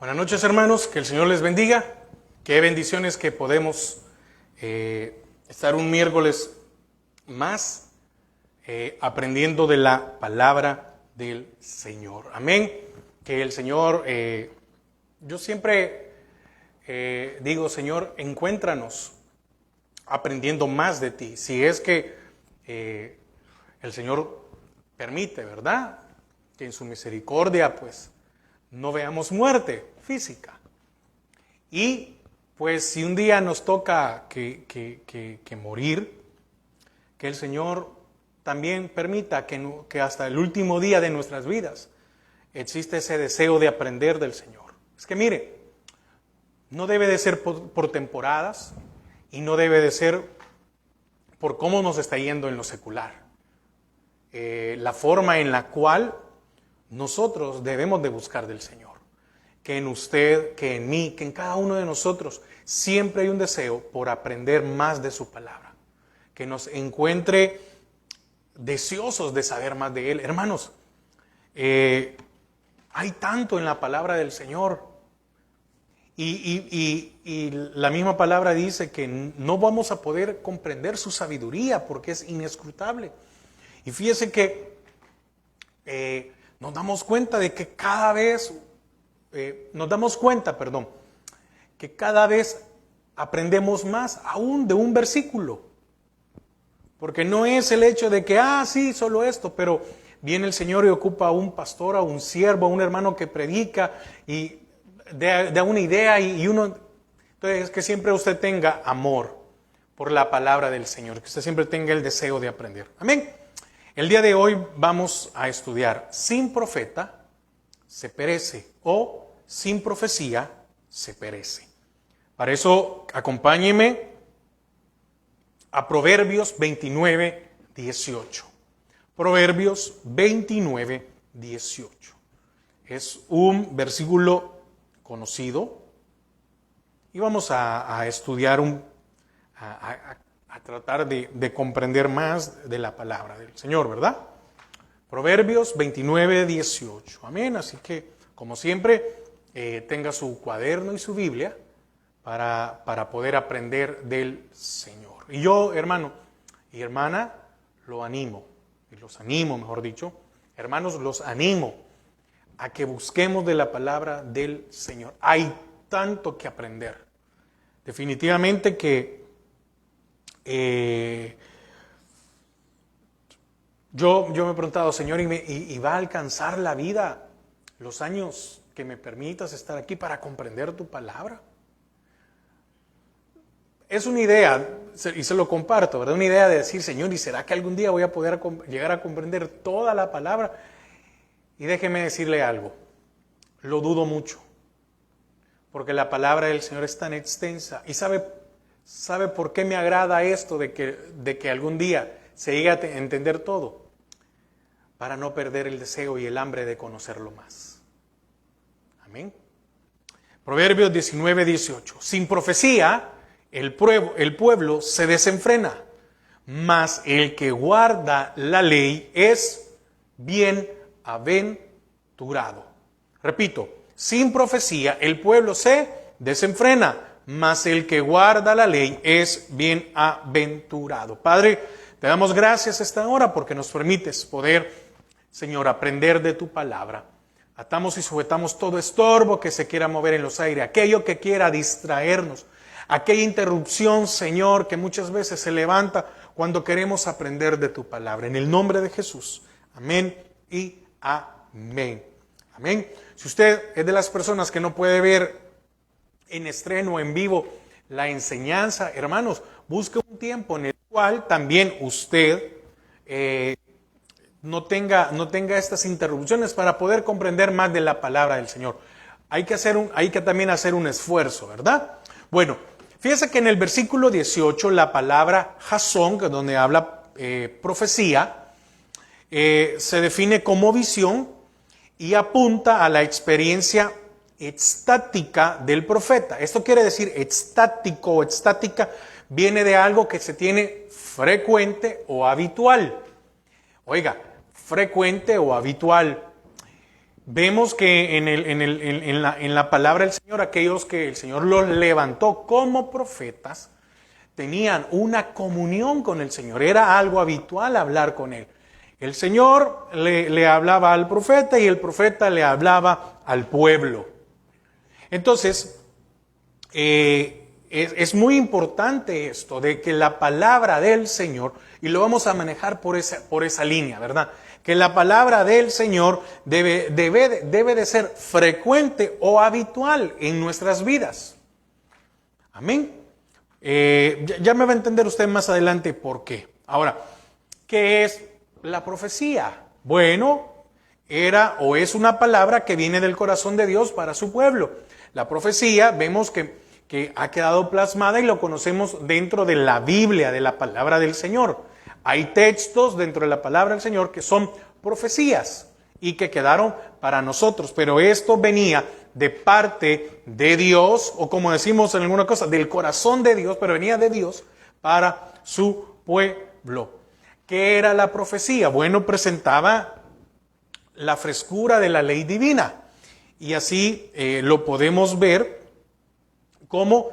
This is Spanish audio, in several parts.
Buenas noches, hermanos, que el Señor les bendiga. Qué bendiciones que podemos estar un miércoles más aprendiendo de la palabra del Señor. Amén. Que el Señor, yo siempre digo, Señor, encuéntranos aprendiendo más de ti. Si es que el Señor permite, ¿verdad? Que en su misericordia, pues, no veamos muerte física. Y pues si un día nos toca que morir, que el Señor también permita que hasta el último día de nuestras vidas existe ese deseo de aprender del Señor. Es que mire, no debe de ser por temporadas y no debe de ser por cómo nos está yendo en lo secular. La forma en la cual nosotros debemos de buscar del Señor. Que en usted, que en mí, que en cada uno de nosotros siempre hay un deseo por aprender más de su palabra. Que nos encuentre deseosos de saber más de Él. Hermanos, hay tanto en la palabra del Señor. Y la misma palabra dice que no vamos a poder comprender su sabiduría porque es inescrutable. Y fíjese que nos damos cuenta de que cada vez, que cada vez aprendemos más aún de un versículo. Porque no es el hecho de que, sí, solo esto, pero viene el Señor y ocupa a un pastor, a un siervo, a un hermano que predica y da una idea y uno... Entonces, que siempre usted tenga amor por la palabra del Señor, que usted siempre tenga el deseo de aprender. Amén. El día de hoy vamos a estudiar sin profeta se perece o sin profecía se perece. Para eso acompáñeme a Proverbios 29, 18. Proverbios 29, 18. Es un versículo conocido y vamos a estudiar a tratar de comprender más de la palabra del Señor, ¿verdad? Proverbios 29, 18. Amén. Así que, como siempre, tenga su cuaderno y su Biblia para poder aprender del Señor. Y yo, hermano y hermana, los animo, mejor dicho, hermanos, los animo a que busquemos de la palabra del Señor. Hay tanto que aprender. Definitivamente que yo me he preguntado, Señor, ¿y va a alcanzar la vida los años que me permitas estar aquí para comprender tu palabra? Es una idea, y se lo comparto, ¿verdad? Una idea de decir, Señor, ¿y será que algún día voy a poder llegar a comprender toda la palabra? Y déjeme decirle algo, lo dudo mucho, porque la palabra del Señor es tan extensa. ¿Y sabe por qué me agrada esto de que algún día se llegue a entender todo? Para no perder el deseo y el hambre de conocerlo más. Amén. Proverbios 19, 18. Sin profecía, el pueblo se desenfrena, mas el que guarda la ley es bienaventurado. Repito, sin profecía, el pueblo se desenfrena, mas el que guarda la ley es bienaventurado. Padre, te damos gracias esta hora porque nos permites poder, Señor, aprender de tu palabra. Atamos y sujetamos todo estorbo que se quiera mover en los aires, aquello que quiera distraernos, aquella interrupción, Señor, que muchas veces se levanta cuando queremos aprender de tu palabra. En el nombre de Jesús. Amén y amén. Amén. Si usted es de las personas que no puede ver en estreno, en vivo, la enseñanza, hermanos, busque un tiempo en el cual también usted no tenga estas interrupciones para poder comprender más de la palabra del Señor. Hay que también hacer un esfuerzo, ¿verdad? Bueno, fíjese que en el versículo 18 la palabra jasón, que es donde habla profecía, se define como visión y apunta a la experiencia extática del profeta. Esto quiere decir extático o extática, viene de algo que se tiene frecuente o habitual. Oiga, frecuente o habitual. vemos que en la palabra del Señor, aquellos que el Señor los levantó como profetas, tenían una comunión con el Señor. Era algo habitual hablar con Él. El Señor le hablaba al profeta y el profeta le hablaba al pueblo. Entonces, es muy importante esto de que la palabra del Señor, y lo vamos a manejar por esa línea, ¿verdad? Que la palabra del Señor debe de ser frecuente o habitual en nuestras vidas. Amén. Ya me va a entender usted más adelante por qué. Ahora, ¿qué es la profecía? Bueno, era o es una palabra que viene del corazón de Dios para su pueblo. La profecía vemos que ha quedado plasmada y lo conocemos dentro de la Biblia, de la palabra del Señor. Hay textos dentro de la palabra del Señor que son profecías y que quedaron para nosotros, pero esto venía de parte de Dios, o como decimos en alguna cosa, del corazón de Dios, pero venía de Dios para su pueblo. ¿Qué era la profecía? Bueno, presentaba la frescura de la ley divina, y así lo podemos ver como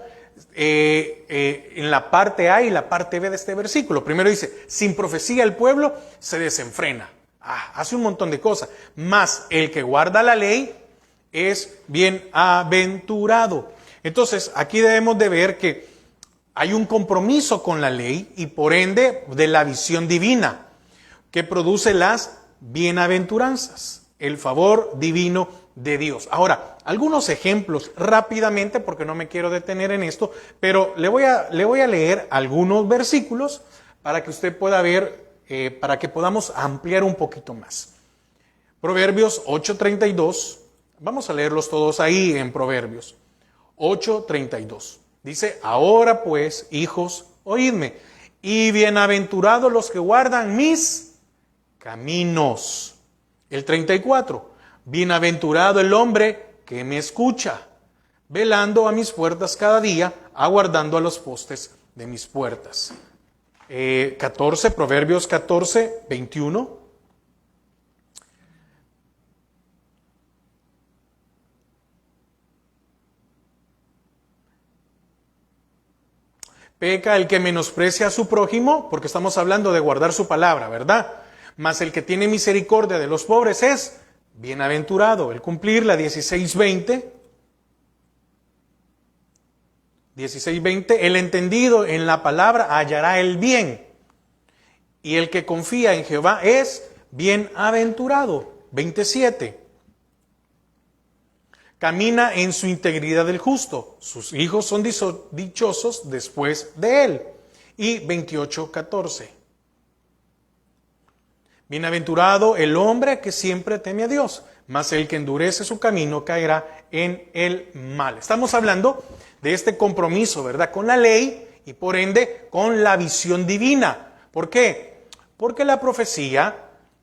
en la parte A y la parte B de este versículo. Primero dice, sin profecía el pueblo se desenfrena. Hace un montón de cosas. Mas el que guarda la ley es bienaventurado. Entonces, aquí debemos de ver que hay un compromiso con la ley y por ende de la visión divina que produce las bienaventuranzas, el favor divino de Dios. Ahora, algunos ejemplos rápidamente, porque no me quiero detener en esto, pero le voy a leer algunos versículos para que usted pueda ver, para que podamos ampliar un poquito más. Proverbios 8:32, vamos a leerlos todos ahí en Proverbios 8:32. Dice, ahora pues, hijos, oídme, y bienaventurados los que guardan mis caminos. El 34, bienaventurado el hombre que me escucha, velando a mis puertas cada día, aguardando a los postes de mis puertas. 14, Proverbios 14:21. Peca el que menosprecia a su prójimo, porque estamos hablando de guardar su palabra, ¿verdad? Mas el que tiene misericordia de los pobres es bienaventurado. El cumplirla, 16:20. 16:20. El entendido en la palabra hallará el bien, y el que confía en Jehová es bienaventurado. 27. Camina en su integridad el justo, sus hijos son dichosos después de él. Y 28:14. Bienaventurado el hombre que siempre teme a Dios, mas el que endurece su camino caerá en el mal. Estamos hablando de este compromiso, ¿verdad?, con la ley y por ende con la visión divina. ¿Por qué? Porque la profecía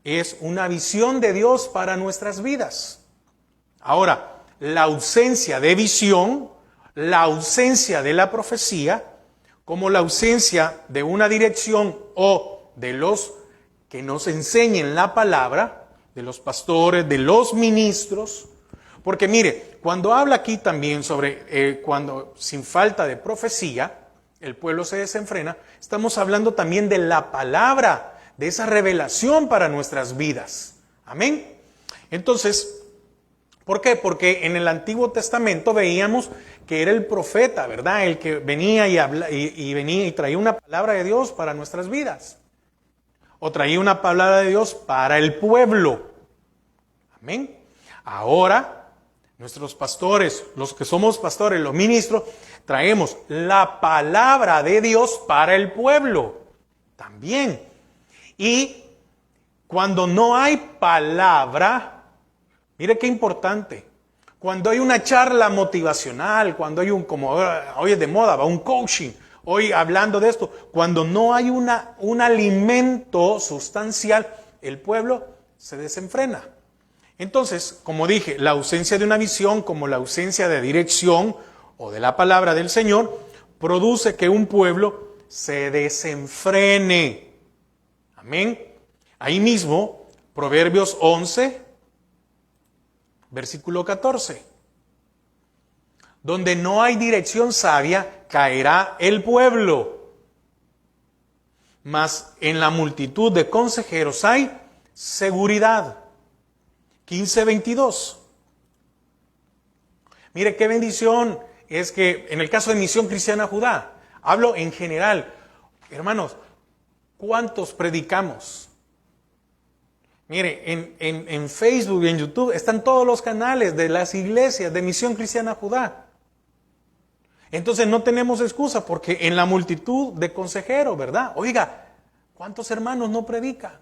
es una visión de Dios para nuestras vidas. Ahora, la ausencia de visión, la ausencia de la profecía, como la ausencia de una dirección o de los que nos enseñen la palabra, de los pastores, de los ministros, porque mire, cuando habla aquí también sobre cuando sin falta de profecía el pueblo se desenfrena, estamos hablando también de la palabra, de esa revelación para nuestras vidas. Amén. Entonces, ¿por qué? Porque en el Antiguo Testamento veíamos que era el profeta, ¿verdad?, el que venía y venía y traía una palabra de Dios para nuestras vidas. O traía una palabra de Dios para el pueblo. Amén. Ahora, nuestros pastores, los que somos pastores, los ministros, traemos la palabra de Dios para el pueblo. También. Y cuando no hay palabra, mire qué importante. Cuando hay una charla motivacional, cuando hay como hoy es de moda, un coaching, hoy hablando de esto, cuando no hay un alimento sustancial, el pueblo se desenfrena. Entonces, como dije, la ausencia de una visión, como la ausencia de dirección o de la palabra del Señor, produce que un pueblo se desenfrene. Amén. Ahí mismo, Proverbios 11, versículo 14. Donde no hay dirección sabia, caerá el pueblo. Mas en la multitud de consejeros hay seguridad. 15:22. Mire qué bendición es que en el caso de Misión Cristiana Judá, hablo en general, hermanos, ¿cuántos predicamos? Mire, en Facebook y en YouTube están todos los canales de las iglesias de Misión Cristiana Judá. Entonces no tenemos excusa porque en la multitud de consejeros, ¿verdad? Oiga, ¿cuántos hermanos no predican?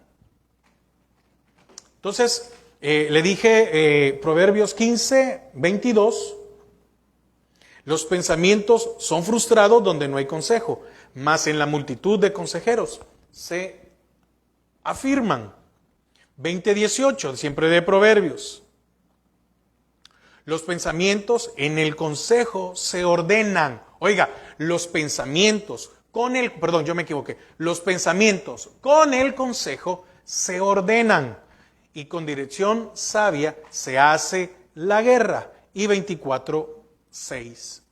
Entonces, le dije Proverbios 15:22. Los pensamientos son frustrados donde no hay consejo, mas en la multitud de consejeros se afirman. 20:18, siempre de Proverbios. Los pensamientos en el consejo se ordenan. Oiga, los pensamientos Los pensamientos con el consejo se ordenan y con dirección sabia se hace la guerra. Y 24:6.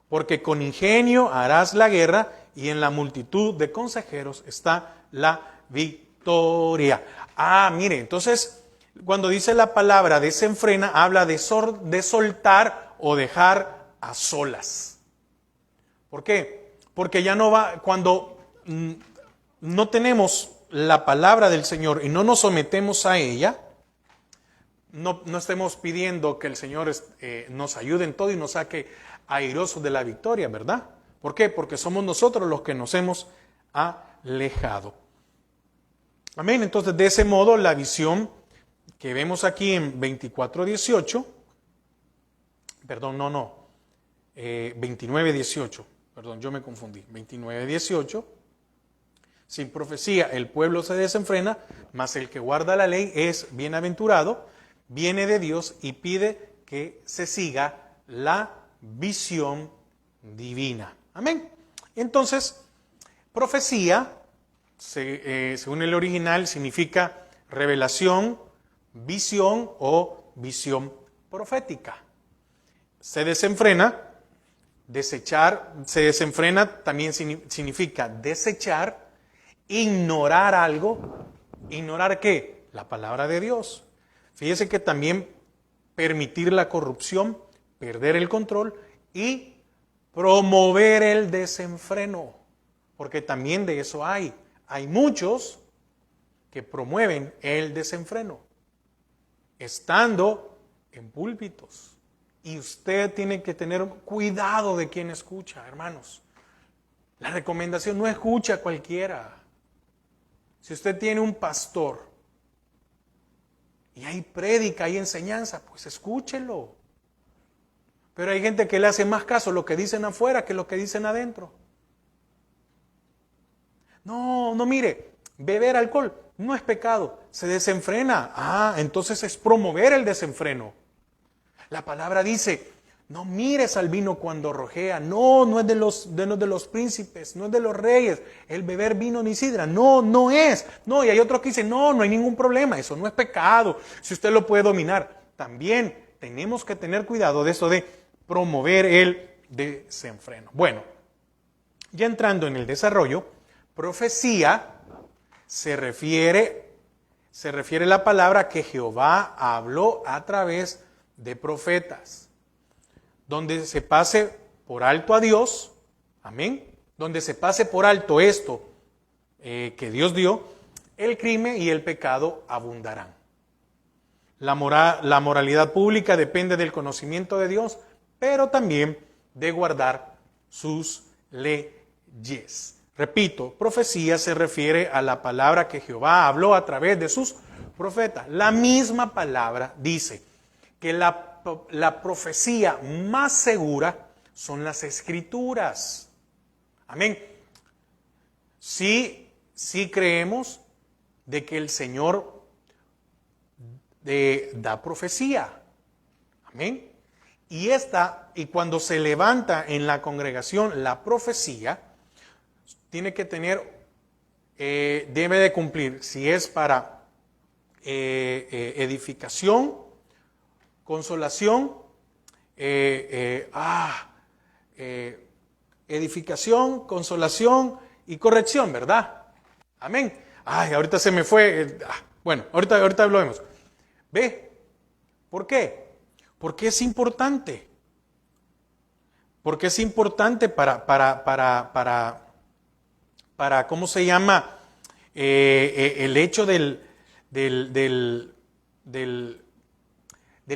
Porque con ingenio harás la guerra y en la multitud de consejeros está la victoria. Mire, entonces, cuando dice la palabra desenfrena, habla de soltar o dejar a solas. ¿Por qué? Porque ya no va, cuando no tenemos la palabra del Señor y no nos sometemos a ella, no estemos pidiendo que el Señor nos ayude en todo y nos saque airosos de la victoria, ¿verdad? ¿Por qué? Porque somos nosotros los que nos hemos alejado. Amén. Entonces, de ese modo, la visión que vemos aquí en 24:18, 29:18, yo me confundí, 29:18, sin profecía el pueblo se desenfrena, mas el que guarda la ley es bienaventurado, viene de Dios y pide que se siga la visión divina. Amén. Entonces, profecía, según el original, significa revelación, visión o visión profética. Se desenfrena, también significa desechar, ignorar algo. ¿Ignorar qué? La palabra de Dios. Fíjese que también permitir la corrupción, perder el control y promover el desenfreno, porque también de eso hay. Hay muchos que promueven el desenfreno, estando en púlpitos. Y usted tiene que tener cuidado de quién escucha, hermanos. La recomendación no escucha a cualquiera. Si usted tiene un pastor y hay prédica, hay enseñanza, pues escúchelo. Pero hay gente que le hace más caso lo que dicen afuera que lo que dicen adentro. No, mire, beber alcohol no es pecado, se desenfrena. Entonces es promover el desenfreno. La palabra dice, no mires al vino cuando rojea. No es de los príncipes, no es de los reyes. El beber vino ni sidra, no es. No, y hay otros que dicen, no hay ningún problema, eso no es pecado, si usted lo puede dominar. También tenemos que tener cuidado de eso de promover el desenfreno. Bueno, ya entrando en el desarrollo, profecía se refiere la palabra que Jehová habló a través de profetas. Donde se pase por alto a Dios, amén, donde se pase por alto esto que Dios dio, el crimen y el pecado abundarán. La moralidad pública depende del conocimiento de Dios, pero también de guardar sus leyes. Repito, profecía se refiere a la palabra que Jehová habló a través de sus profetas. La misma palabra dice que la profecía más segura son las Escrituras. Amén. Sí creemos de que el Señor da profecía. Amén. Y cuando se levanta en la congregación la profecía, tiene que debe de cumplir, si es para edificación, consolación, edificación, consolación y corrección, ¿verdad? Amén. Ay, ahorita se me fue. Bueno, ahorita lo vemos. ¿Ve? ¿Por qué? Porque es importante. Porque es importante para ¿cómo se llama? El hecho del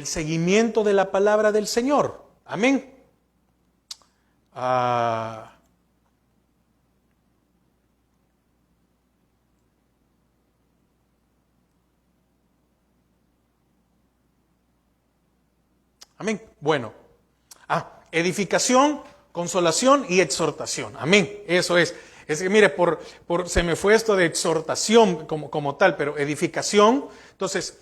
seguimiento de la palabra del Señor. Amén. Amén. Bueno. Edificación, consolación y exhortación. Amén. Eso es. Es que mire, se me fue esto de exhortación como tal, pero edificación. Entonces,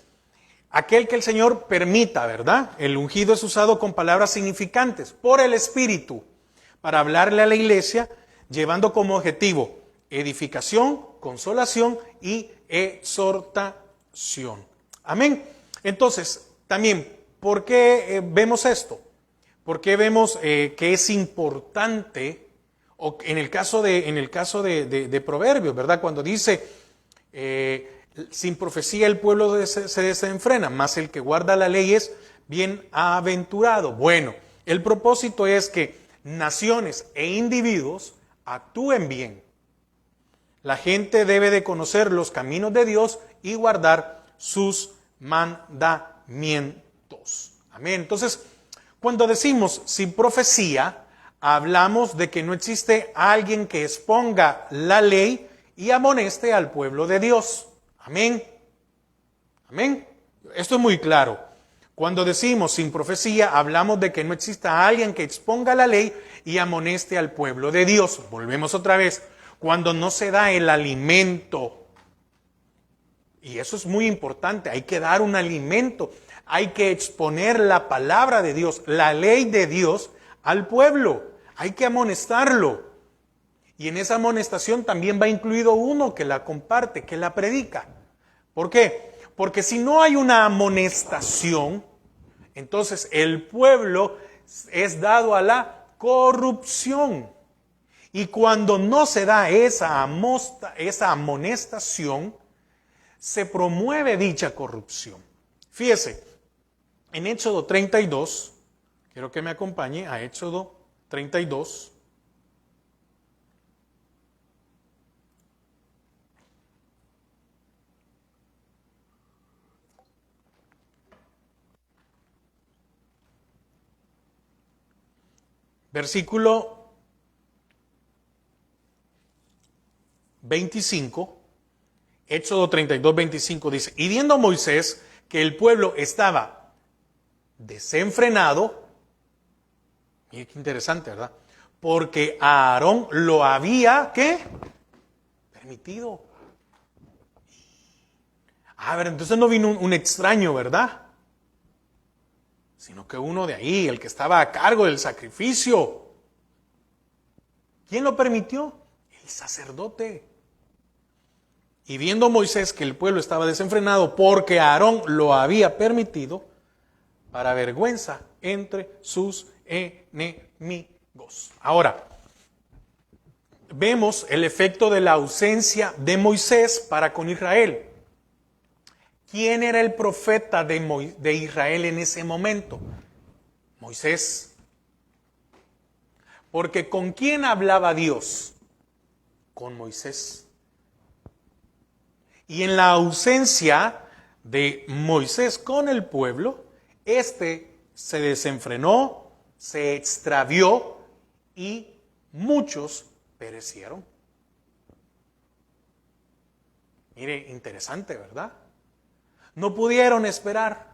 aquel que el Señor permita, ¿verdad? El ungido es usado con palabras significantes por el Espíritu para hablarle a la iglesia, llevando como objetivo edificación, consolación y exhortación. Amén. Entonces, también, ¿por qué vemos esto? ¿Por qué vemos que es importante, o en el caso de Proverbios, ¿verdad? Cuando dice, sin profecía el pueblo se desenfrena, mas el que guarda la ley es bienaventurado. Bueno, el propósito es que naciones e individuos actúen bien. La gente debe de conocer los caminos de Dios y guardar sus mandamientos. Amén. Entonces, cuando decimos sin profecía, hablamos de que no existe alguien que exponga la ley y amoneste al pueblo de Dios. Amén. Amén. Esto es muy claro. Cuando decimos sin profecía, hablamos de que no exista alguien que exponga la ley y amoneste al pueblo de Dios. Volvemos otra vez. Cuando no se da el alimento, y eso es muy importante, hay que dar un alimento. Hay que exponer la palabra de Dios, la ley de Dios al pueblo. Hay que amonestarlo. Y en esa amonestación también va incluido uno que la comparte, que la predica. ¿Por qué? Porque si no hay una amonestación, entonces el pueblo es dado a la corrupción. Y cuando no se da esa amonestación, se promueve dicha corrupción. Fíjese. En Éxodo 32, quiero que me acompañe a Éxodo 32. Versículo 25, Éxodo 32, 25 dice, y viendo Moisés que el pueblo estaba desenfrenado, mire qué interesante, ¿verdad? Porque a Aarón lo había, ¿qué? Permitido. A ver, entonces no vino un extraño, ¿verdad? Sino que uno de ahí, el que estaba a cargo del sacrificio. ¿Quién lo permitió? El sacerdote. Y viendo Moisés que el pueblo estaba desenfrenado porque Aarón lo había permitido, para vergüenza entre sus enemigos. Ahora, vemos el efecto de la ausencia de Moisés para con Israel. ¿Quién era el profeta de Israel en ese momento? Moisés. Porque ¿con quién hablaba Dios? Con Moisés. Y en la ausencia de Moisés con el pueblo, se desenfrenó, se extravió y muchos perecieron. Mire, interesante, ¿verdad? No pudieron esperar.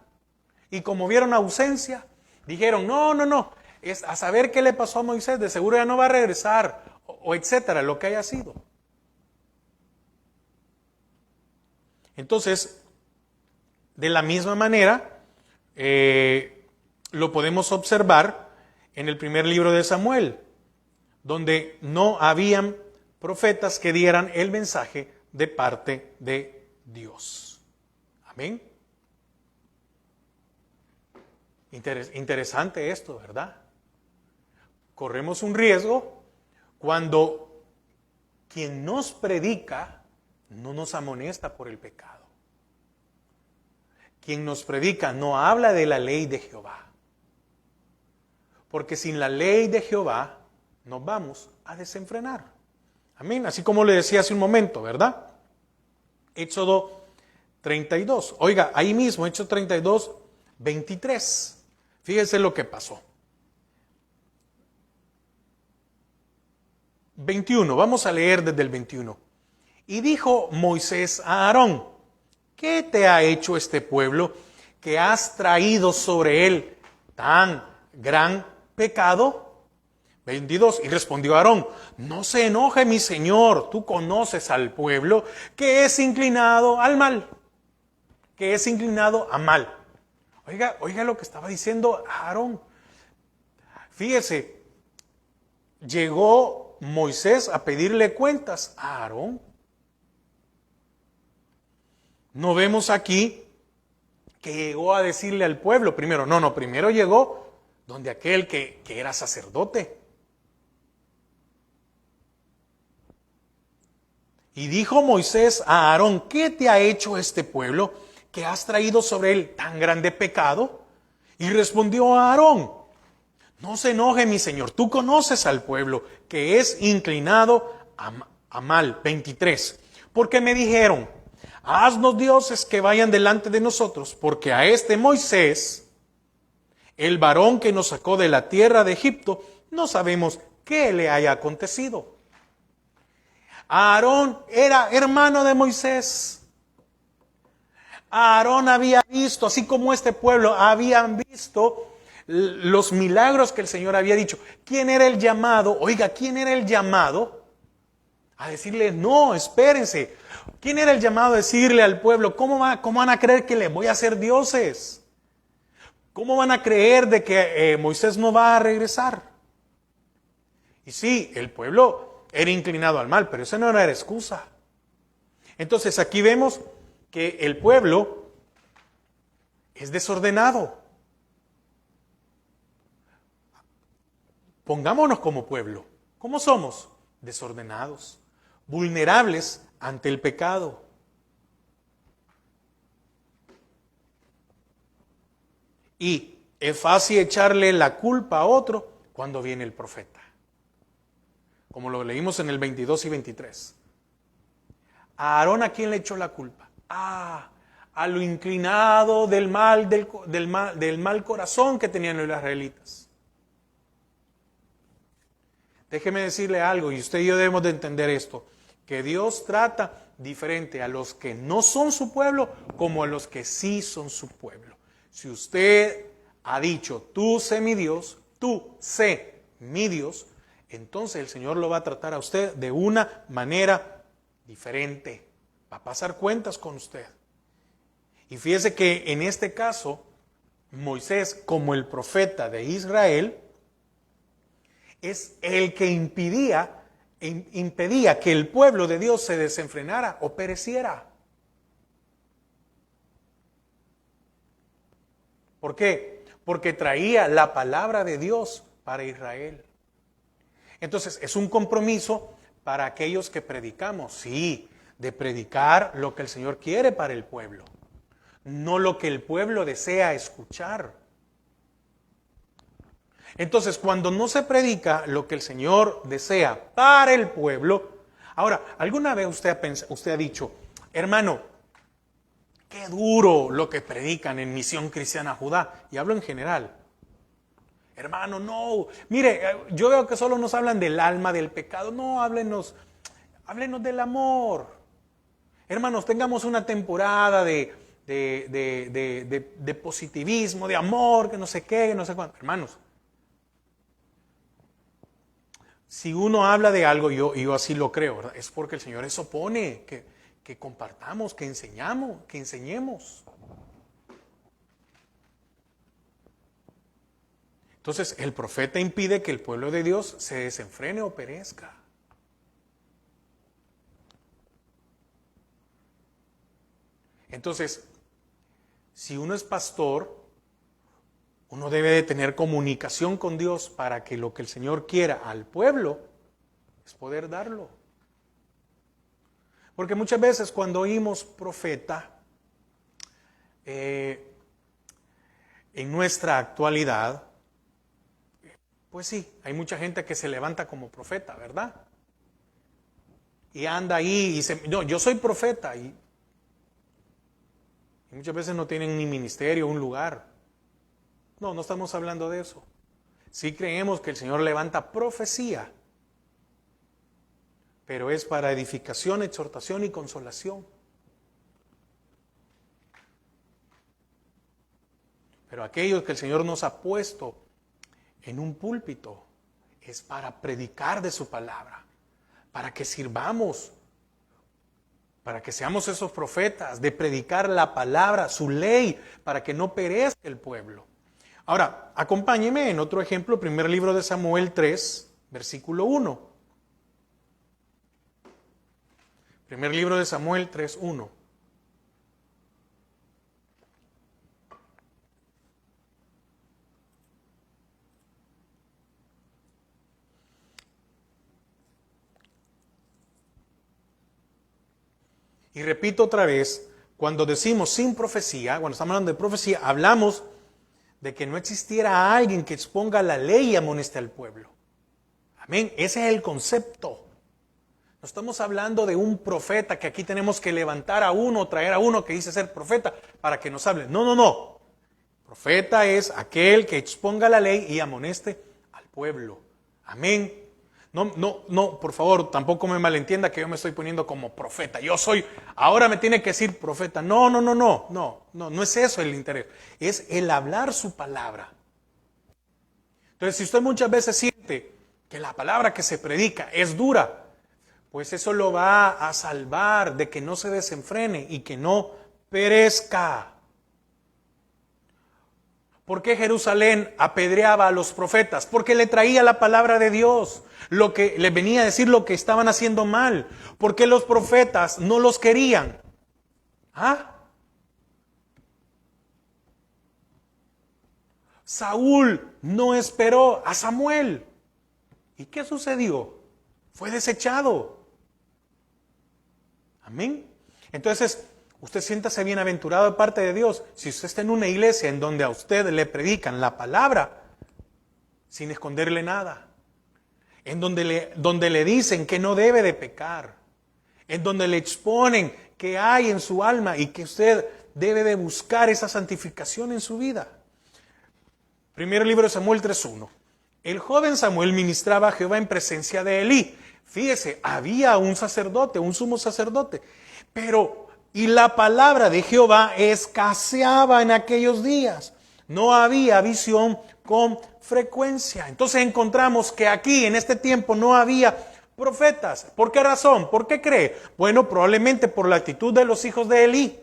Y como vieron ausencia, dijeron, no, es a saber qué le pasó a Moisés, de seguro ya no va a regresar, o etcétera, lo que haya sido. Entonces, de la misma manera, lo podemos observar en el primer libro de Samuel, donde no habían profetas que dieran el mensaje de parte de Dios. Amén. Interesante esto, ¿verdad? Corremos un riesgo cuando quien nos predica no nos amonesta por el pecado. Quien nos predica no habla de la ley de Jehová. Porque sin la ley de Jehová nos vamos a desenfrenar. Amén. Así como le decía hace un momento, ¿verdad? Éxodo 32. Oiga, ahí mismo, Éxodo 32, 23. Fíjense lo que pasó. 21, vamos a leer desde el 21. Y dijo Moisés a Aarón: ¿qué te ha hecho este pueblo que has traído sobre él tan gran pecado? 22, y respondió Aarón: no se enoje mi señor, tú conoces al pueblo que es inclinado al mal, que es inclinado a mal. Oiga lo que estaba diciendo Aarón. Fíjese, llegó Moisés a pedirle cuentas a Aarón. No vemos aquí que llegó a decirle al pueblo primero. Primero llegó donde aquel que era sacerdote. Y dijo Moisés a Aarón: ¿qué te ha hecho este pueblo que has traído sobre él tan grande pecado? Y respondió a Aarón: no se enoje mi señor, tú conoces al pueblo que es inclinado a mal. 23, porque me dijeron: haznos dioses que vayan delante de nosotros, porque a este Moisés, el varón que nos sacó de la tierra de Egipto, no sabemos qué le haya acontecido. Aarón era hermano de Moisés. Aarón había visto, así como este pueblo habían visto los milagros que el Señor había dicho. ¿Quién era el llamado? Oiga, ¿quién era el llamado a decirle: no, espérense? ¿Quién era el llamado a decirle al pueblo: cómo van a creer que les voy a hacer dioses? ¿Cómo van a creer de que Moisés no va a regresar? Y sí, el pueblo era inclinado al mal, pero eso no era excusa. Entonces aquí vemos que el pueblo es desordenado. Pongámonos como pueblo. ¿Cómo somos? Desordenados, vulnerables ante el pecado. Y es fácil echarle la culpa a otro cuando viene el profeta. Como lo leímos en el 22 y 23. A Aarón, ¿a quién le echó la culpa? A lo inclinado del mal corazón que tenían los israelitas. Déjeme decirle algo, y usted y yo debemos de entender esto, que Dios trata diferente a los que no son su pueblo como a los que sí son su pueblo. Si usted ha dicho: tú sé mi Dios, entonces el Señor lo va a tratar a usted de una manera diferente. Va a pasar cuentas con usted. Y fíjese que en este caso, Moisés, como el profeta de Israel, es el que impedía que el pueblo de Dios se desenfrenara o pereciera. ¿Por qué? Porque traía la palabra de Dios para Israel. Entonces, es un compromiso para aquellos que predicamos, sí, de predicar lo que el Señor quiere para el pueblo, no lo que el pueblo desea escuchar. Entonces, cuando no se predica lo que el Señor desea para el pueblo, ahora, ¿alguna vez usted ha dicho: hermano, qué duro lo que predican en Misión Cristiana Judá? Y hablo en general. Hermano, no, mire, yo veo que solo nos hablan del alma, del pecado. No, háblenos del amor. Hermanos, tengamos una temporada de positivismo, de amor, que no sé qué, que no sé cuánto. Hermanos, si uno habla de algo, yo así lo creo, ¿verdad? Es porque el Señor eso pone, que compartamos, que enseñemos. Entonces, el profeta impide que el pueblo de Dios se desenfrene o perezca. Entonces, si uno es pastor, Uno debe de tener comunicación con Dios para que lo que el Señor quiera al pueblo es poder darlo. Porque muchas veces cuando oímos profeta, en nuestra actualidad, pues sí, hay mucha gente que se levanta como profeta, ¿verdad? Y anda ahí y dice, no, yo soy profeta. Y muchas veces no tienen ni ministerio, un lugar. No, no estamos hablando de eso. Sí creemos que el Señor levanta profecía, pero es para edificación, exhortación y consolación. Pero aquellos que el Señor nos ha puesto en un púlpito es para predicar de su palabra, para que sirvamos, para que seamos esos profetas, de predicar la palabra, su ley, para que no perezca el pueblo. Ahora, acompáñeme en otro ejemplo, primer libro de Samuel 3, versículo 1. Primer libro de Samuel 3, 1. Y repito otra vez, cuando decimos sin profecía, cuando estamos hablando de profecía, hablamos de que no existiera alguien que exponga la ley y amoneste al pueblo. Amén, ese es el concepto. No estamos hablando de un profeta que aquí tenemos que levantar a uno, traer a uno que dice ser profeta para que nos hable. No, no, no. Profeta es aquel que exponga la ley y amoneste al pueblo. Amén. No, por favor, tampoco me malentienda que yo me estoy poniendo como profeta. Yo soy, ahora me tiene que decir profeta. No es eso el interés. Es el hablar su palabra. Entonces, si usted muchas veces siente que la palabra que se predica es dura, pues eso lo va a salvar de que no se desenfrene y que no perezca. ¿Por qué Jerusalén apedreaba a los profetas? Porque le traía la palabra de Dios, lo que le venía a decir lo que estaban haciendo mal. ¿Por qué los profetas no los querían? Saúl no esperó a Samuel. ¿Y qué sucedió? Fue desechado. Amén. Entonces, usted siéntase bienaventurado de parte de Dios si usted está en una iglesia en donde a usted le predican la palabra sin esconderle nada, en donde le dicen que no debe de pecar, en donde le exponen que hay en su alma y que usted debe de buscar esa santificación en su vida. Primer libro de Samuel 3:1. El joven Samuel ministraba a Jehová en presencia de Elí. Fíjese, había un sacerdote, un sumo sacerdote, y la palabra de Jehová escaseaba en aquellos días. No había visión con frecuencia. Entonces encontramos que aquí, en este tiempo, no había profetas. ¿Por qué razón? ¿Por qué cree? Bueno, probablemente por la actitud de los hijos de Elí.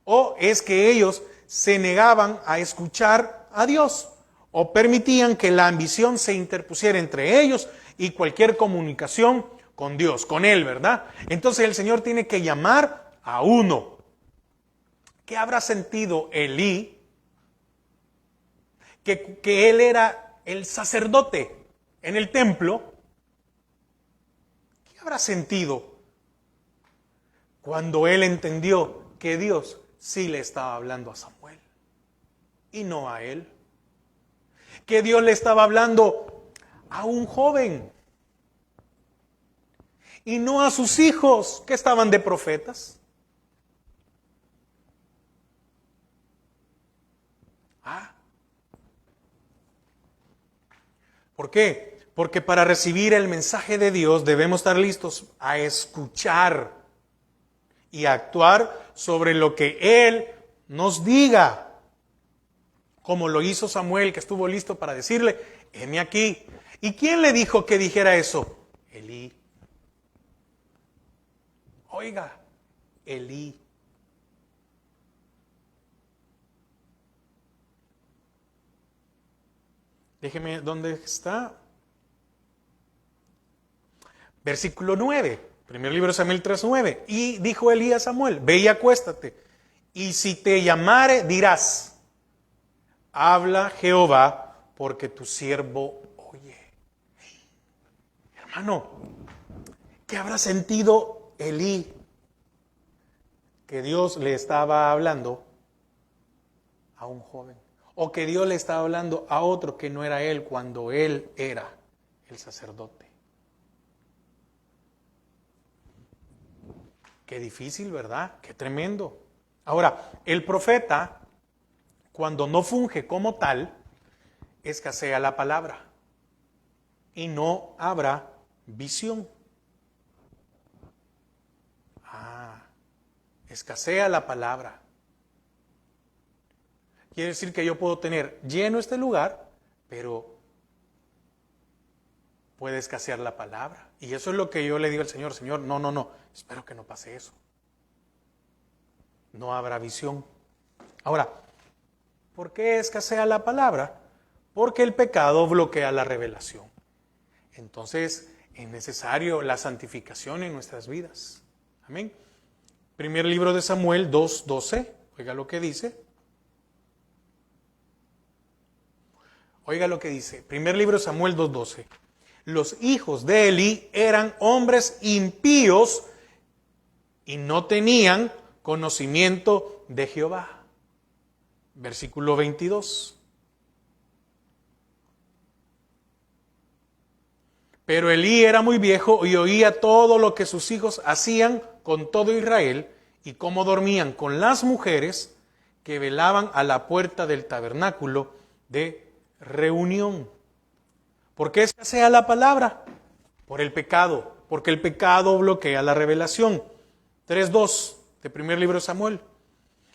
O es que ellos se negaban a escuchar a Dios, o permitían que la ambición se interpusiera entre ellos y cualquier comunicación con Dios, con Él, ¿verdad? Entonces el Señor tiene que llamar a uno. ¿Qué habrá sentido Elí? Que él era el sacerdote en el templo. ¿Qué habrá sentido cuando él entendió que Dios sí le estaba hablando a Samuel y no a él? Que Dios le estaba hablando a un joven y no a sus hijos que estaban de profetas. ¿Por qué? Porque para recibir el mensaje de Dios debemos estar listos a escuchar y a actuar sobre lo que Él nos diga. Como lo hizo Samuel, que estuvo listo para decirle, heme aquí. ¿Y quién le dijo que dijera eso? Elí. Oiga, Elí. Déjeme, ¿dónde está? Versículo 9, primer libro de Samuel 3:9. Y dijo Elí a Samuel, ve y acuéstate, y si te llamare dirás, habla Jehová, porque tu siervo oye. Hermano, ¿qué habrá sentido Elí? Que Dios le estaba hablando a un joven, o que Dios le estaba hablando a otro que no era él cuando él era el sacerdote. Qué difícil, ¿verdad? Qué tremendo. Ahora, el profeta, cuando no funge como tal, escasea la palabra y no habrá visión. Escasea la palabra. Quiere decir que yo puedo tener lleno este lugar, pero puede escasear la palabra. Y eso es lo que yo le digo al Señor: Señor, no, espero que no pase eso. No habrá visión. Ahora, ¿por qué escasea la palabra? Porque el pecado bloquea la revelación. Entonces, es necesario la santificación en nuestras vidas. Amén. Primer libro de Samuel 2:12. Oiga lo que dice. Oiga lo que dice. Primer libro de Samuel 2:12. Los hijos de Elí eran hombres impíos y no tenían conocimiento de Jehová. Versículo 22. Pero Elí era muy viejo y oía todo lo que sus hijos hacían con todo Israel y cómo dormían con las mujeres que velaban a la puerta del tabernáculo de reunión. ¿Por qué escasea la palabra? Por el pecado, porque el pecado bloquea la revelación. 3:2 de primer libro de Samuel.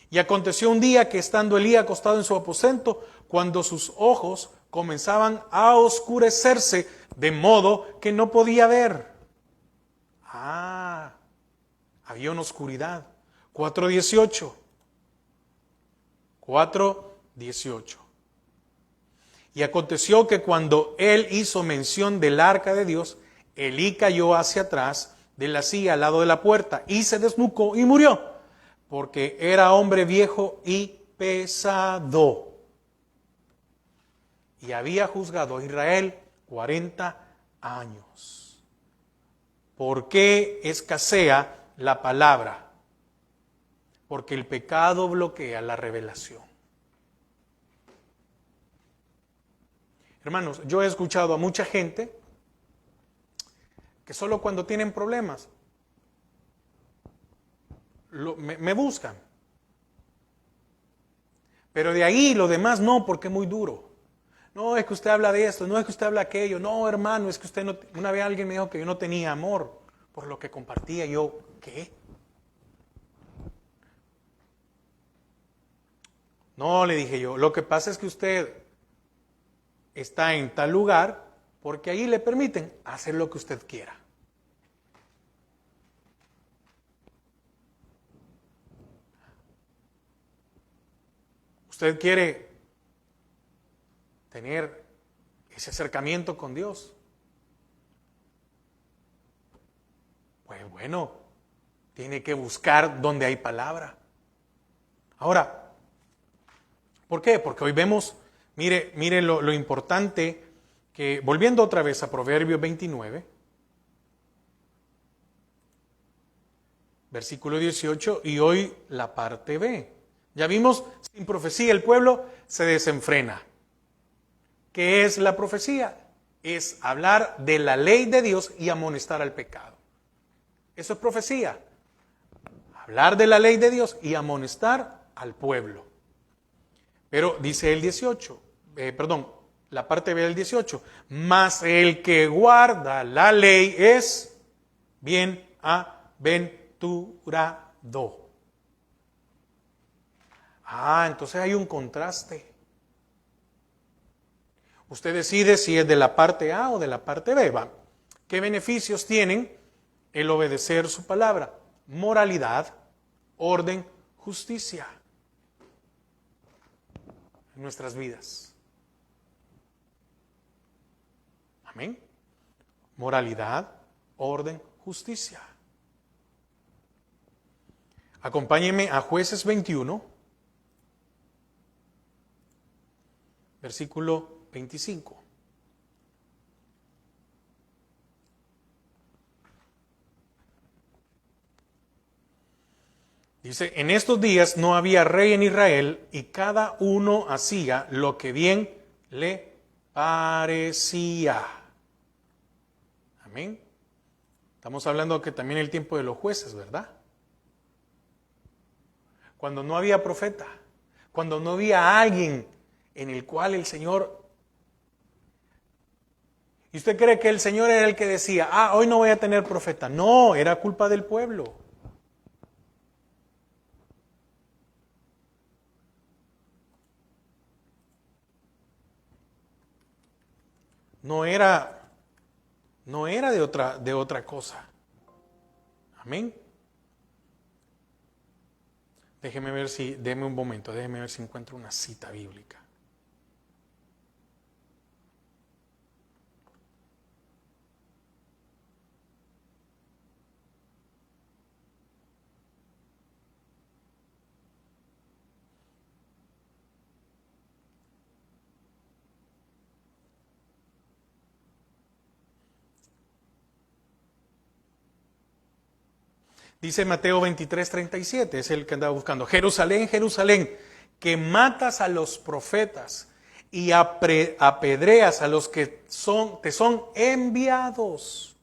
Y aconteció un día que estando Elí acostado en su aposento, cuando sus ojos comenzaban a oscurecerse, de modo que no podía ver. Había una oscuridad. 4:18. 4:18. Y aconteció que cuando él hizo mención del arca de Dios, Elí cayó hacia atrás de la silla al lado de la puerta y se desnucó y murió, porque era hombre viejo y pesado. Y había juzgado a Israel 40 años. ¿Por qué escasea la palabra? Porque el pecado bloquea la revelación. Hermanos, yo he escuchado a mucha gente que solo cuando tienen problemas me buscan. Pero de ahí lo demás no, porque es muy duro. No, es que usted habla de esto, no es que usted habla aquello. No, hermano, es que usted no... Una vez alguien me dijo que yo no tenía amor por lo que compartía. Yo, ¿qué? No, le dije yo, lo que pasa es que usted está en tal lugar porque ahí le permiten hacer lo que usted quiera. Usted quiere tener ese acercamiento con Dios. Pues bueno, tiene que buscar donde hay palabra. Ahora, ¿por qué? Porque hoy vemos, mire lo importante, que volviendo otra vez a Proverbios 29, versículo 18, y hoy la parte B. Ya vimos, sin profecía el pueblo se desenfrena. ¿Qué es la profecía? Es hablar de la ley de Dios y amonestar al pecado. Eso es profecía. Hablar de la ley de Dios y amonestar al pueblo. Pero dice el 18, la parte B del 18, mas el que guarda la ley es bienaventurado. Entonces hay un contraste. Usted decide si es de la parte A o de la parte B. ¿Qué beneficios tienen el obedecer su palabra? Moralidad, orden, justicia en nuestras vidas. Amén. Moralidad, orden, justicia. Acompáñenme a Jueces 21. versículo 25. Dice, en estos días no había rey en Israel y cada uno hacía lo que bien le parecía. Amén. Estamos hablando que también el tiempo de los jueces, ¿verdad? Cuando no había profeta, cuando no había alguien en el cual el Señor... ¿Y usted cree que el Señor era el que decía, hoy no voy a tener profeta? No, era culpa del pueblo. No era de otra cosa. Amén. Déjeme un momento, déjeme ver si encuentro una cita bíblica. Dice Mateo 23:37, es el que andaba buscando. Jerusalén, Jerusalén, que matas a los profetas y apedreas a los que te son enviados.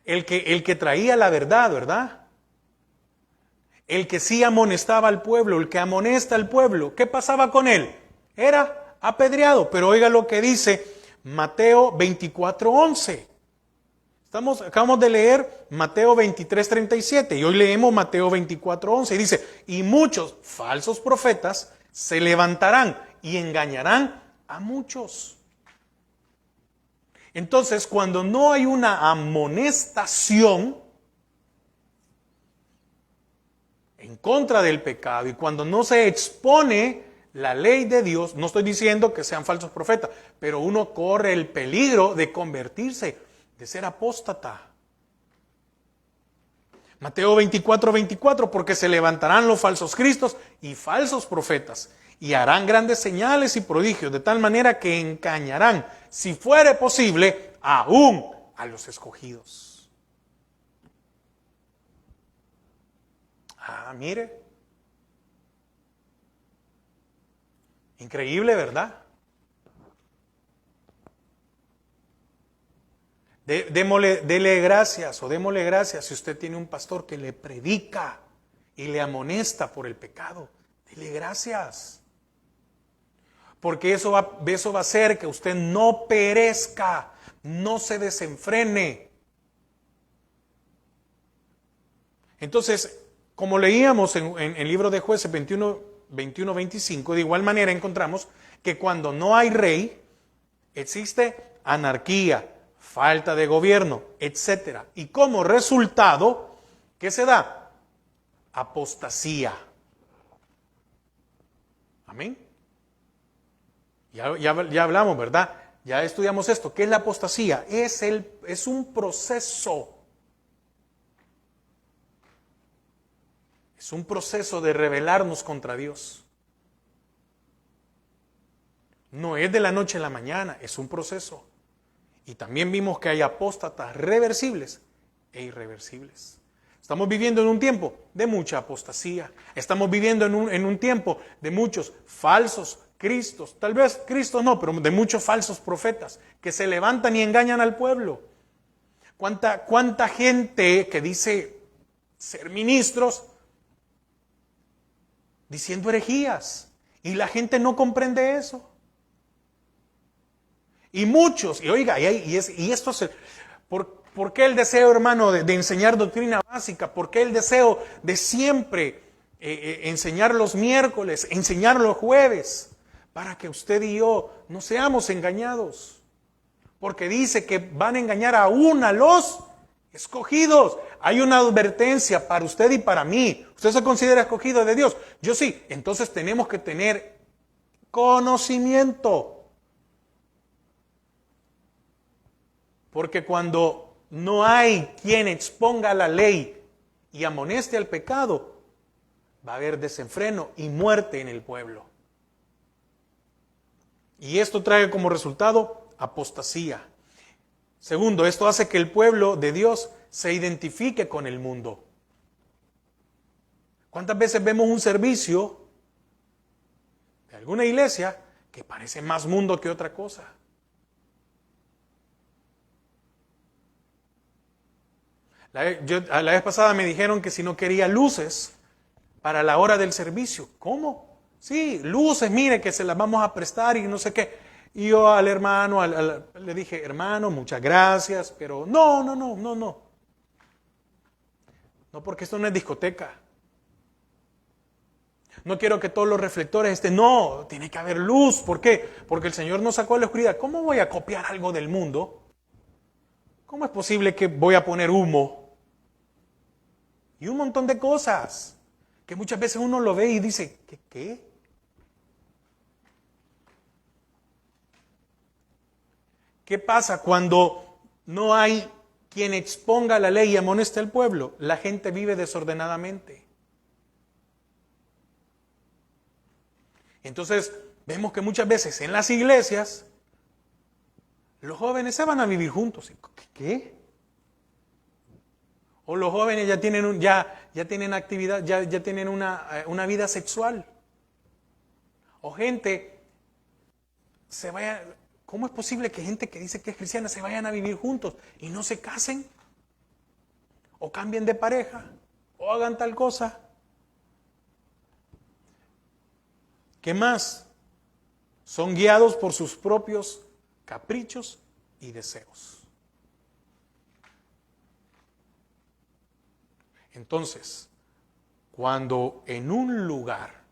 El que traía la verdad, ¿verdad? El que sí amonestaba al pueblo, el que amonesta al pueblo. ¿Qué pasaba con él? Era apedreado. Pero oiga lo que dice Mateo 24:11. Acabamos de leer Mateo 23:37 y hoy leemos Mateo 24:11 y dice, y muchos falsos profetas se levantarán y engañarán a muchos. Entonces, cuando no hay una amonestación en contra del pecado y cuando no se expone la ley de Dios, no estoy diciendo que sean falsos profetas, pero uno corre el peligro de convertirse, de ser apóstata. Mateo 24:24, porque se levantarán los falsos cristos y falsos profetas, y harán grandes señales y prodigios, de tal manera que engañarán, si fuere posible, aún a los escogidos. Mire. Increíble, ¿verdad? Dele gracias o démosle gracias si usted tiene un pastor que le predica y le amonesta por el pecado. Dele gracias. Porque eso va a hacer que usted no perezca, no se desenfrene. Entonces, como leíamos en el libro de Jueces 21-25, de igual manera encontramos que cuando no hay rey, existe anarquía, falta de gobierno, etc. Y como resultado, ¿qué se da? Apostasía. Amén. Ya hablamos, ¿verdad? Ya estudiamos esto. ¿Qué es la apostasía? Es un proceso. Es un proceso de rebelarnos contra Dios. No es de la noche a la mañana, es un proceso. Y también vimos que hay apóstatas reversibles e irreversibles. Estamos viviendo en un tiempo de mucha apostasía. Estamos viviendo en un tiempo de muchos falsos cristos. Tal vez Cristos no, pero de muchos falsos profetas que se levantan y engañan al pueblo. ¿Cuánta gente que dice ser ministros diciendo herejías? Y la gente no comprende eso. Y muchos, y oiga, y esto es, ¿por qué el deseo, hermano, de enseñar doctrina básica? ¿Por qué el deseo de siempre enseñar los miércoles, enseñar los jueves? Para que usted y yo no seamos engañados. Porque dice que van a engañar aún a los escogidos. Hay una advertencia para usted y para mí. ¿Usted se considera escogido de Dios? Yo sí. Entonces tenemos que tener conocimiento. Porque cuando no hay quien exponga la ley y amoneste al pecado, va a haber desenfreno y muerte en el pueblo. Y esto trae como resultado apostasía. Segundo, esto hace que el pueblo de Dios se identifique con el mundo. ¿Cuántas veces vemos un servicio de alguna iglesia que parece más mundo que otra cosa? La vez pasada me dijeron que si no quería luces para la hora del servicio. ¿Cómo? Sí, luces, mire que se las vamos a prestar y no sé qué. Y yo al hermano le dije, hermano, muchas gracias, pero no. No, porque esto no es discoteca. No quiero que todos los reflectores estén. No, tiene que haber luz. ¿Por qué? Porque el Señor nos sacó de la oscuridad. ¿Cómo voy a copiar algo del mundo? ¿Cómo es posible que voy a poner humo? Y un montón de cosas que muchas veces uno lo ve y dice, ¿qué? ¿Qué pasa cuando no hay quien exponga la ley y amoneste al pueblo? La gente vive desordenadamente. Entonces, vemos que muchas veces en las iglesias los jóvenes se van a vivir juntos. ¿Qué? O los jóvenes ya tienen ya tienen actividad, ya tienen una vida sexual. O gente se vaya. ¿Cómo es posible que gente que dice que es cristiana se vayan a vivir juntos y no se casen? O cambien de pareja, o hagan tal cosa. ¿Qué más? Son guiados por sus propios caprichos y deseos. Entonces, cuando en un lugar,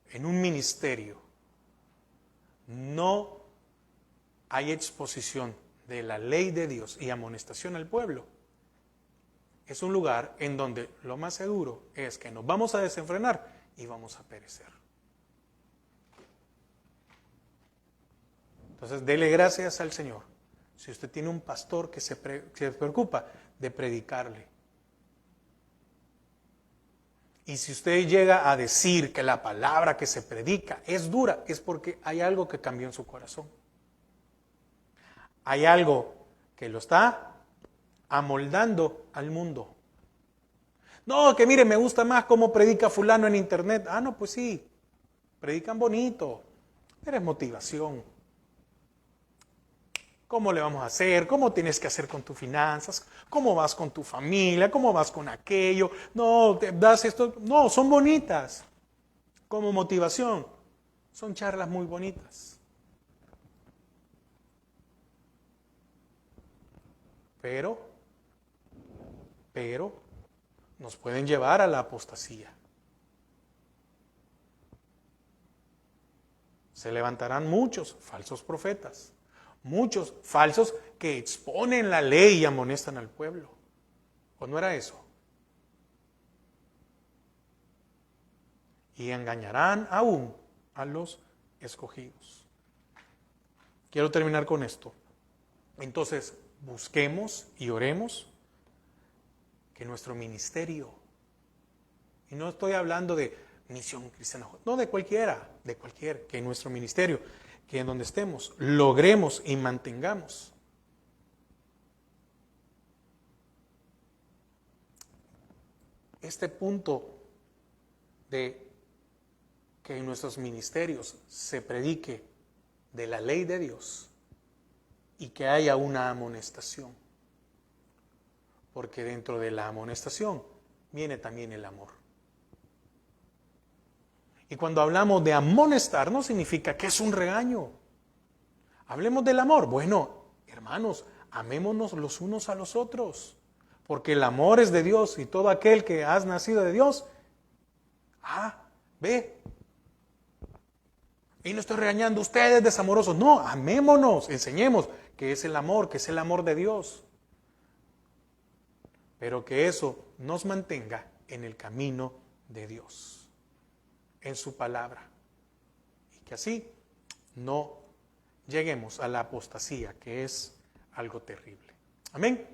en un ministerio, no hay exposición de la ley de Dios y amonestación al pueblo, es un lugar en donde lo más seguro es que nos vamos a desenfrenar y vamos a perecer. Entonces, dele gracias al Señor si usted tiene un pastor que se preocupa de predicarle. Y si usted llega a decir que la palabra que se predica es dura, es porque hay algo que cambió en su corazón. Hay algo que lo está amoldando al mundo. No, que mire, me gusta más cómo predica fulano en internet. Ah, no, pues sí, predican bonito, pero es motivación. ¿Cómo le vamos a hacer? ¿Cómo tienes que hacer con tus finanzas? ¿Cómo vas con tu familia? ¿Cómo vas con aquello? No, te das esto. No, son bonitas. Como motivación. Son charlas muy bonitas. Pero nos pueden llevar a la apostasía. Se levantarán muchos falsos profetas. Muchos falsos que exponen la ley y amonestan al pueblo. ¿O no era eso? Y engañarán aún a los escogidos. Quiero terminar con esto. Entonces, busquemos y oremos que nuestro ministerio, y no estoy hablando de misión cristiana, no de cualquier, que nuestro ministerio, que en donde estemos, logremos y mantengamos este punto de que en nuestros ministerios se predique de la ley de Dios y que haya una amonestación. Porque dentro de la amonestación viene también el amor. Y cuando hablamos de amonestar, no significa que es un regaño. Hablemos del amor. Bueno, hermanos, amémonos los unos a los otros. Porque el amor es de Dios y todo aquel que has nacido de Dios, ve. Y no estoy regañando a ustedes desamorosos. No, amémonos, enseñemos que es el amor, que es el amor de Dios. Pero que eso nos mantenga en el camino de Dios, en su palabra. Y que así no lleguemos a la apostasía, que es algo terrible. Amén.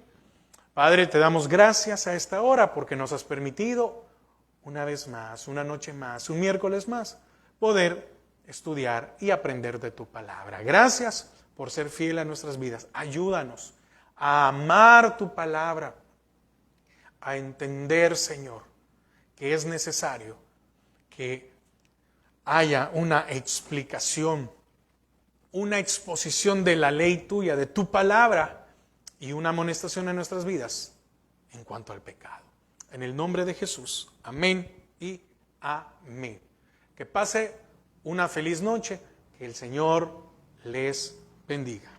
Padre, te damos gracias a esta hora porque nos has permitido una vez más, una noche más, un miércoles más, poder estudiar y aprender de tu palabra. Gracias por ser fiel a nuestras vidas. Ayúdanos a amar tu palabra, a entender, Señor, que es necesario que haya una explicación, una exposición de la ley tuya, de tu palabra, y una amonestación en nuestras vidas en cuanto al pecado. En el nombre de Jesús. Amén y amén. Que pase una feliz noche. Que el Señor les bendiga.